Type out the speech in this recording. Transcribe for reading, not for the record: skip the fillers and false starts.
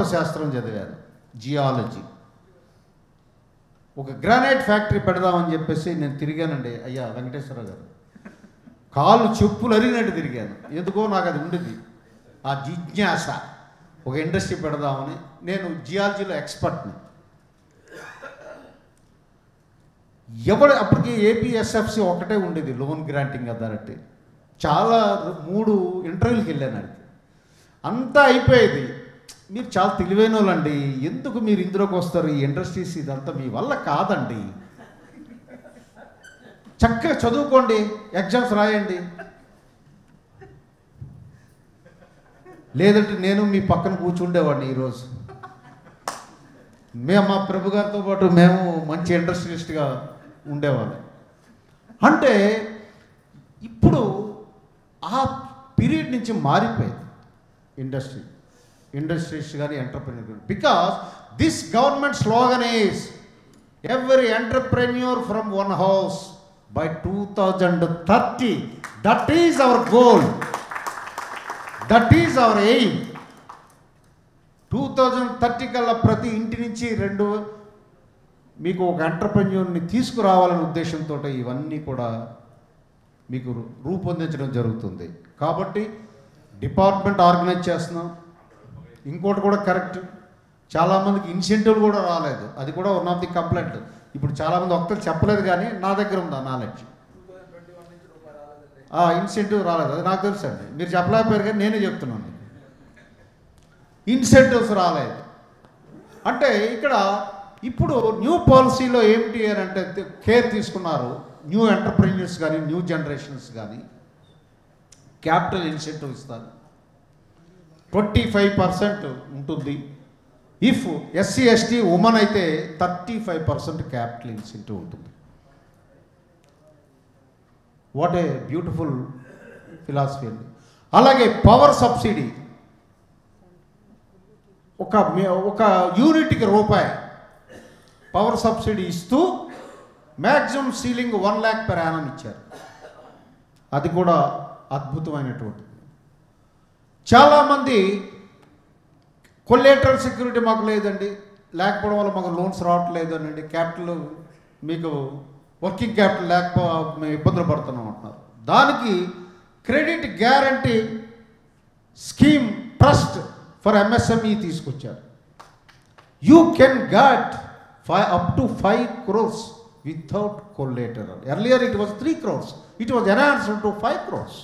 భూగర్భ శాస్త్రం చదివాను, జియాలజీ. ఒక గ్రానైట్ ఫ్యాక్టరీ పెడదామని చెప్పేసి నేను తిరిగానండి. అయ్యా వెంకటేశ్వర గారు, కాళ్ళు చెప్పులు అరిగినట్టు తిరిగాను. ఎందుకో నాకు అది ఉండేది, ఆ జిజ్ఞాస. ఒక ఇండస్ట్రీ పెడదామని. నేను జియాలజీలో ఎక్స్పర్ట్ని. అప్పటికి ఏపీఎస్ఎఫ్సి ఒకటే ఉండేది, లోన్ గ్రాంటింగ్ అథారిటీ. చాలా 3 ఇంటర్వ్యూలకు వెళ్ళాను. అడిగి అంతా అయిపోయేది. మీరు చాలా తెలివైన వాళ్ళండి, ఎందుకు మీరు ఇందులోకి వస్తారు, ఈ ఇండస్ట్రీస్ ఇదంతా మీ వల్ల కాదండి, చక్కగా చదువుకోండి, ఎగ్జామ్స్ రాయండి, లేదంటే నేను మీ పక్కన కూర్చుండేవాడిని ఈరోజు. మా ప్రభు గారితో పాటు మేము మంచి ఇండస్ట్రియలిస్ట్గా ఉండేవాళ్ళం. అంటే ఇప్పుడు ఆ పీరియడ్ నుంచి మారిపోయింది ఇండస్ట్రీస్ కానీ ఎంటర్ప్రెన్యూర్ కానీ. Because this government slogan is every entrepreneur from one house by 2030. That is our goal, that is our aim. 2030 కల్లా ప్రతి ఇంటి నుంచి మీకు ఒక ఎంటర్ప్రెన్యూర్ని తీసుకురావాలనే ఉద్దేశంతో ఇవన్నీ కూడా మీకు రూపొందించడం జరుగుతుంది. కాబట్టి డిపార్ట్మెంట్ ఆర్గనైజ్ చేస్తున్నాం. ఇంకోటి కూడా కరెక్ట్, చాలామందికి ఇన్సెంటివ్లు కూడా రాలేదు. అది కూడా వన్ ఆఫ్ ది కంప్లైంట్. ఇప్పుడు చాలామంది ఒక్కరు చెప్పలేదు, కానీ నా దగ్గర ఉంది ఆ నాలెడ్జ్. ఇన్సెంటివ్ రాలేదు, అది నాకు తెలుసు అండి. మీరు చెప్పలేకపోయారు, కానీ నేనే చెప్తున్నాను. ఇన్సెంటివ్స్ రాలేదు అంటే ఇక్కడ ఇప్పుడు న్యూ పాలసీలో ఏమిటి అని అంటే కేర్ తీసుకున్నారు. న్యూ ఎంటర్ప్రెన్యూర్స్ కానీ న్యూ జనరేషన్స్ కానీ క్యాపిటల్ ఇన్సెంటివ్ ఇస్తారు. 25% ఉంటుంది. ఇఫ్ ఎస్సీ ఎస్టీ ఉమెన్ అయితే 35% క్యాపిటల్ ఇన్సెంటివ్ ఉంటుంది. వాట్ ఏ బ్యూటిఫుల్ ఫిలాసఫీ అండి. అలాగే పవర్ సబ్సిడీ, ఒక యూనిట్కి రూపాయి పవర్ సబ్సిడీ ఇస్తూ maximum ceiling 1 lakh per annum ఇచ్చారు. అది కూడా అద్భుతమైనటువంటిది. చాలామంది కొలేటరల్ సెక్యూరిటీ మాకు లేదండి, లేకపోవడం వల్ల మాకు లోన్స్ రావట్లేదు అనండి, క్యాపిటల్ మీకు వర్కింగ్ క్యాపిటల్ మేము ఇబ్బందులు పడుతున్నాం అంటున్నారు. దానికి credit guarantee scheme trust for MSME తీసుకొచ్చారు. You can get up to 5 crores without collateral. Earlier it was 3 crores. It was enhanced to 5 crores.